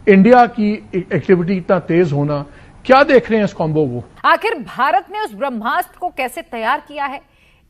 India की activity इतना तेज होना, क्या देख रहे हैं इस कॉम्बो को? आखिर भारत ने उस ब्रह्मास्त्र को कैसे तैयार किया है?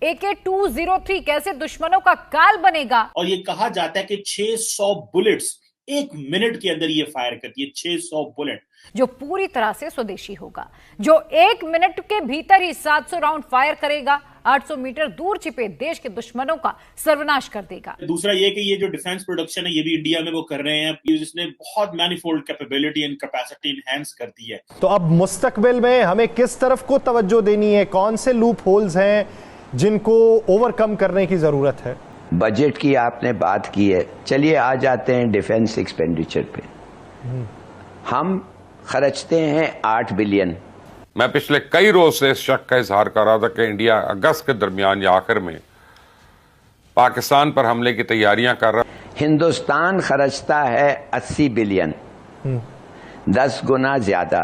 AK-203 कैसे दुश्मनों का काल बनेगा? और ये कहा जाता है कि 600 बुलेट्स 1 मिनट के अंदर ये फायर करती है। 600 बुलेट जो पूरी तरह से स्वदेशी होगा, जो 1 मिनट के भीतर ही 700 राउंड फायर करेगा, 800 मीटर दूर छिपे देश के दुश्मनों का सर्वनाश कर देगा। दूसरा ये कि ये जो डिफेंस प्रोडक्शन है ये भी इंडिया में वो कर रहे हैं, जिसने बहुत manifold capability and capacity enhance कर दी है। तो अब मुस्तकबिल में हमें किस तरफ को तवज्जो देनी है? कौन से लूप होल्स हैं जिनको ओवरकम करने की जरूरत है? बजट की आपने बात की है, चलिए आ जाते हैं डिफेंस एक्सपेंडिचर पे। हम खर्चते हैं 8 बिलियन। मैं पिछले कई रोज से इस शक का इजहार कर रहा था कि इंडिया अगस्त के दरमियान या आखिर में पाकिस्तान पर हमले की तैयारियां कर रहा है। हिंदुस्तान खर्चता है 80 बिलियन, 10 गुना ज्यादा।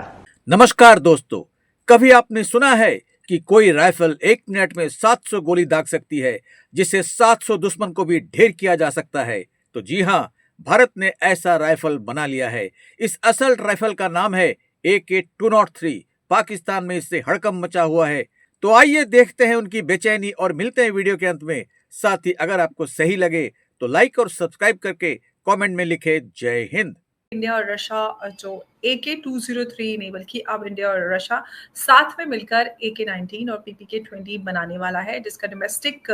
नमस्कार दोस्तों, कभी आपने सुना है कि कोई राइफल 1 मिनट में 700 गोली दाग सकती है, जिससे 700 दुश्मन को भी ढेर किया जा सकता है? तो जी हाँ, भारत ने ऐसा राइफल बना लिया है। इस असल्ट राइफल का नाम है AK-203। पाकिस्तान में इससे हड़कंप मचा हुआ है। तो आइए देखते हैं उनकी बेचैनी और मिलते हैं वीडियो के अंत में। साथ ही अगर आपको सही लगे तो लाइक और सब्सक्राइब करके कमेंट में लिखे जय हिंद। इंडिया और रशिया जो AK-203 नहीं बल्कि अब इंडिया और रशिया साथ में मिलकर AK-19 और PPK-20 बनाने वाला है, जिसका डोमेस्टिक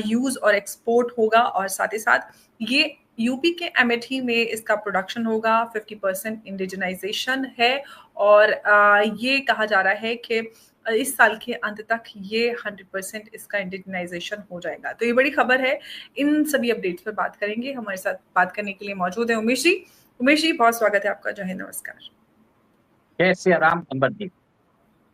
यूज और एक्सपोर्ट होगा। और साथ ही साथ ये यूपी के अमेठी में इसका प्रोडक्शन होगा। 50% इंडिजिनाइजेशन है और ये कहा जा रहा है कि इस साल के अंत तक ये 100% इसका इंडिजिनाइजेशन हो जाएगा। तो ये बड़ी खबर है। इन सभी अपडेट्स पर बात करेंगे। हमारे साथ बात करने के लिए मौजूद है उमेश जी। उमेश जी, बहुत स्वागत है आपका। जय हिंद, नमस्कार। जय सिया राम अंबरदीप।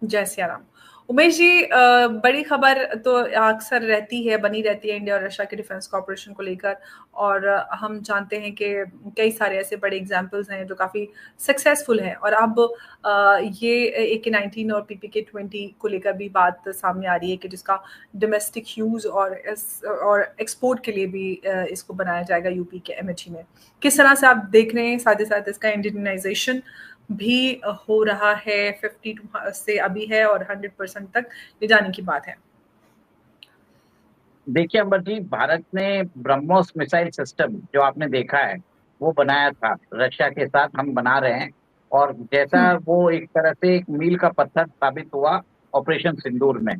जय सिया राम। उमेश जी, बड़ी खबर तो अक्सर रहती है, बनी रहती है इंडिया और रशिया के डिफेंस कॉर्पोरेशन को लेकर। और हम जानते हैं कि कई सारे ऐसे बड़े एग्जाम्पल्स हैं जो काफ़ी सक्सेसफुल हैं। और अब ये AK-19 और PPK-20 को लेकर भी बात सामने आ रही है कि जिसका डोमेस्टिक यूज़ और एक्सपोर्ट के लिए भी इसको बनाया जाएगा यूपी के अमेठी में। किस तरह से आप देख रहे हैं? साथ ही साथ इसका इंडिजिनाइजेशन भी हो रहा है। 50 से अभी है और 100% तक ले जाने की बात है। देखिए अंबर जी, भारत ने ब्रह्मोस मिसाइल सिस्टम जो आपने देखा है वो बनाया था, रशिया के साथ हम बना रहे हैं। और जैसा वो एक तरह से एक मील का पत्थर साबित हुआ ऑपरेशन सिंदूर में।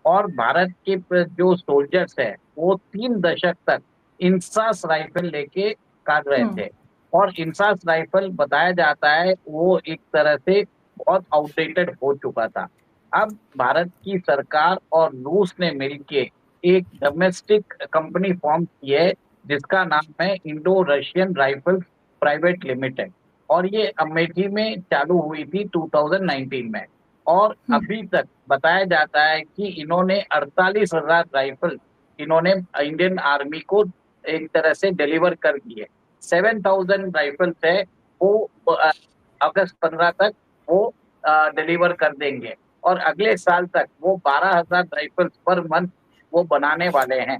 और भारत के जो सोल्जर्स है वो 3 दशक तक इंसास राइफल लेके काट रहे थे। और इंसास राइफल बताया जाता है वो एक तरह से बहुत आउटडेटेड हो चुका था। अब भारत की सरकार और रूस ने मिलके एक डोमेस्टिक कंपनी फॉर्म की है जिसका नाम है Indo Russian rifles private limited. और ये अमेठी में चालू हुई थी 2019 में। और अभी तक बताया जाता है कि इन्होंने 48,000 राइफल इन्होंने इंडियन आर्मी को एक तरह से डिलीवर कर दिए। 7,000 राइफल्स है वो अगस्त 15 तक वो डिलीवर कर देंगे। और अगले साल तक वो 12,000 राइफल्स पर मंथ वो बनाने वाले हैं।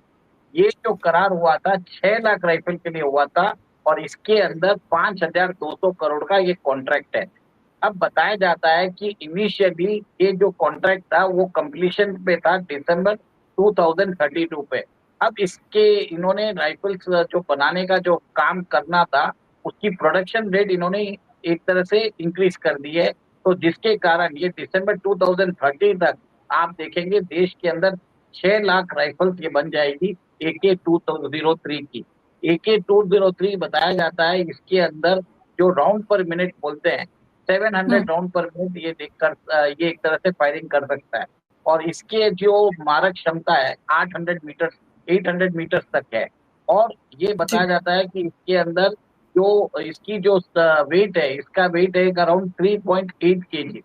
ये जो करार हुआ था 6 लाख राइफल के लिए हुआ था और इसके अंदर 5,200 करोड़ का ये कॉन्ट्रैक्ट है। अब बताया जाता है कि इनिशियली ये जो कॉन्ट्रैक्ट था वो कंप्लीशन पे था दिसंबर 2032 पे। अब इसके इन्होंने राइफल्स जो बनाने का जो काम करना था उसकी प्रोडक्शन रेट इन्होंने एक तरह से इंक्रीज कर दी है। तो जिसके कारण ये दिसंबर 2030 तक आप देखेंगे देश के अंदर 6 लाख राइफल्स ये बन जाएगी AK-203 की। AK-203 बताया जाता है इसके अंदर जो राउंड पर मिनट बोलते हैं 700 राउंड पर मिनट ये देखकर ये एक तरह से फायरिंग कर सकता है। और इसके जो मारक क्षमता है 800 मीटर्स तक है। और ये बताया जाता है कि इसके अंदर जो इसकी जो वेट है, इसका वेट है अराउंड 3.8 kg।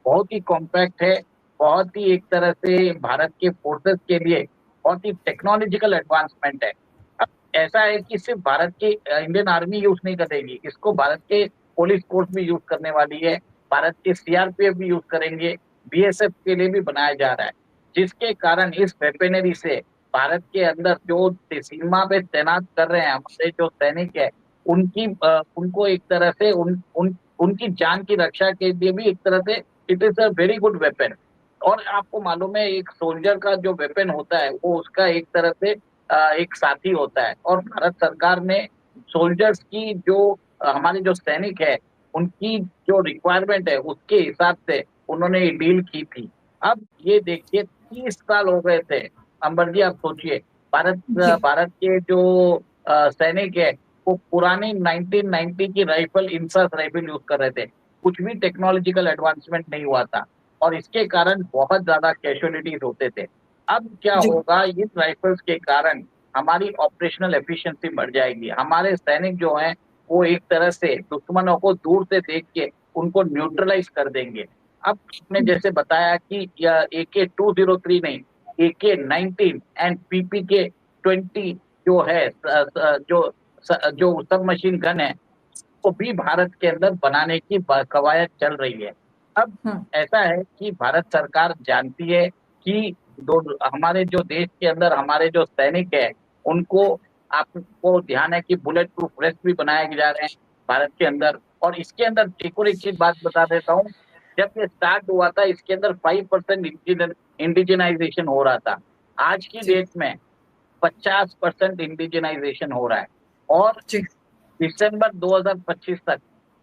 बहुत ही कॉम्पैक्ट है, बहुत ही एक तरह से भारत के फोर्सेस के लिए बहुत ही टेक्नोलॉजिकल एडवांसमेंट है। अब ऐसा है कि सिर्फ भारत के इंडियन आर्मी यूज नहीं करेगी, इसको भारत के पुलिस फोर्स भी यूज करने वाली है, भारत के CRPF भी यूज करेंगे, BSF के लिए भी बनाया जा रहा है। जिसके कारण इस वेपनरी से भारत के अंदर जो सीमा पे तैनात कर रहे हैं हमारे जो सैनिक है उनको एक तरह से उनकी जान की रक्षा के लिए भी एक तरह से it is a very good weapon. और आपको मालूम है एक सोल्जर का जो वेपन होता है वो उसका एक तरह से एक साथी होता है। और भारत सरकार ने सोल्जर्स की जो हमारे जो सैनिक है उनकी जो रिक्वायरमेंट है उसके हिसाब से उन्होंने ये डील की थी। अब ये देखिए 30 साल हो गए थे। अंबर जी आप सोचिए भारत के जो सैनिक है वो पुरानी 1990 की राइफल इंसास राइफल यूज कर रहे थे। कुछ भी टेक्नोलॉजिकल एडवांसमेंट नहीं हुआ था और इसके कारण बहुत ज्यादा कैजुअलिटीज होते थे। अब क्या होगा, इस राइफल्स के कारण हमारी ऑपरेशनल एफिशिएंसी बढ़ जाएगी। हमारे सैनिक जो हैं वो एक तरह से दुश्मनों को दूर से देख के उनको न्यूट्रलाइज कर देंगे। अब आपने जैसे बताया कि AK-203 नहीं, AK-19 एंड PPK-20 जो है जो सब मशीन गन है वो भी भारत के अंदर बनाने की कवायद चल रही है। अब ऐसा है कि भारत सरकार जानती है कि हमारे जो देश के अंदर हमारे जो सैनिक है उनको आपको ध्यान है कि बुलेट प्रूफ वेस्ट भी बनाए जा रहे हैं भारत के अंदर। और इसके अंदर एक चीज बात बता देता हूँ, जब ये स्टार्ट हुआ था इसके अंदर 5% इंडिजिनाइजेशन हो रहा था। आज की डेट में 50% इंडिजिनाइजेशन हो रहा है और दिसंबर 2025 तक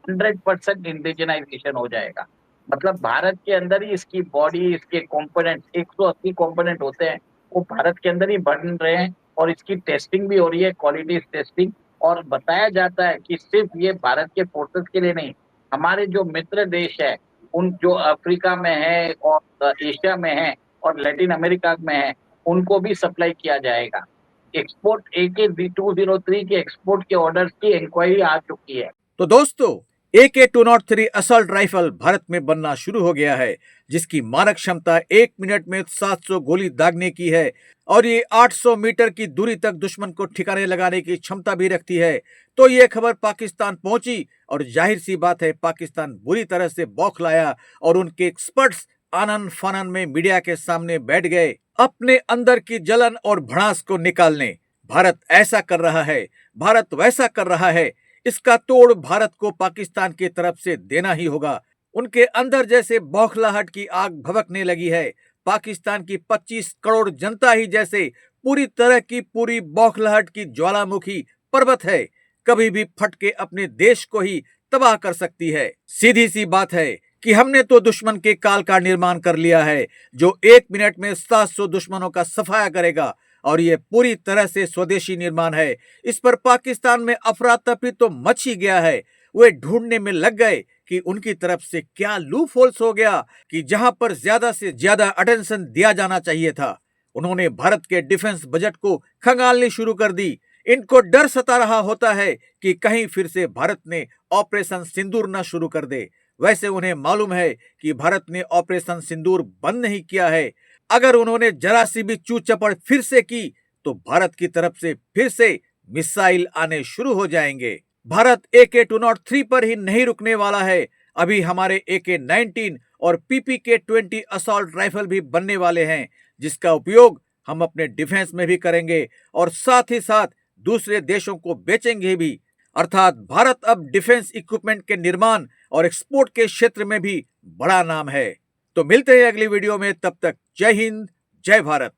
100% इंडिजिनाइजेशन हो जाएगा। मतलब भारत के अंदर ही इसकी बॉडी, इसके कंपोनेंट्स 180 कंपोनेंट होते हैं वो भारत के अंदर ही बन रहे हैं और इसकी टेस्टिंग भी हो रही है, क्वालिटी टेस्टिंग। और बताया जाता है कि सिर्फ ये भारत के फोर्सेस के लिए नहीं, हमारे जो मित्र देश है उन जो अफ्रीका में है और एशिया में है और लैटिन अमेरिका में है उनको भी सप्लाई किया जाएगा। एक्सपोर्ट AK-203 के एक्सपोर्ट के ऑर्डर्स की इंक्वायरी आ चुकी है। तो दोस्तों AK-203 असॉल्ट राइफल भारत में बनना शुरू हो गया है, जिसकी मारक क्षमता 1 मिनट में 700 गोली दागने की है और ये 800 मीटर की दूरी तक दुश्मन को ठिकाने लगाने की क्षमता भी रखती है। तो ये खबर पाकिस्तान पहुंची और जाहिर सी बात है पाकिस्तान बुरी तरह से बौखलाया और उनके एक्सपर्ट्स आनन फानन में मीडिया के सामने बैठ गए अपने अंदर की जलन और भड़ास को निकालने। भारत ऐसा कर रहा है, भारत वैसा कर रहा है, इसका तोड़ भारत को पाकिस्तान की तरफ से देना ही होगा। उनके अंदर जैसे बौखलाहट की आग भभकने लगी है, पाकिस्तान की 25 करोड़ जनता ही जैसे पूरी तरह की पूरी बौखलाहट की ज्वालामुखी पर्वत है, कभी भी फट के अपने देश को ही तबाह कर सकती है। सीधी सी बात है कि हमने तो दुश्मन के काल का निर्माण कर लिया है जो 1 मिनट में 700 दुश्मनों का सफाया करेगा और ये पूरी तरह से स्वदेशी निर्माण है। इस पर पाकिस्तान में अफरा तफरी तो मच ही गया है। वे ढूंढने में लग गए कि उनकी तरफ से क्या लूप होल्स हो गया कि जहां पर ज्यादा से ज्यादा अटेंशन दिया जाना चाहिए था। उन्होंने भारत के डिफेंस बजट को खंगालनी शुरू कर दी। इनको डर सता रहा होता है कि कहीं फिर से भारत ने ऑपरेशन सिंदूर न शुरू कर दे। वैसे उन्हें मालूम है कि भारत ने ऑपरेशन सिंदूर बंद नहीं किया है। अगर उन्होंने जरा सी भी चू चपड़ फिर से की तो भारत की तरफ से फिर से मिसाइल आने शुरू हो जाएंगे। भारत AK-203 पर ही नहीं रुकने वाला है, अभी हमारे AK-19 और PPK-20 असॉल्ट राइफल भी बनने वाले हैं, जिसका उपयोग हम अपने डिफेंस में भी करेंगे और साथ ही साथ दूसरे देशों को बेचेंगे भी। अर्थात भारत अब डिफेंस इक्विपमेंट के निर्माण और एक्सपोर्ट के क्षेत्र में भी बड़ा नाम है। तो मिलते हैं अगली वीडियो में, तब तक जय हिंद, जय भारत।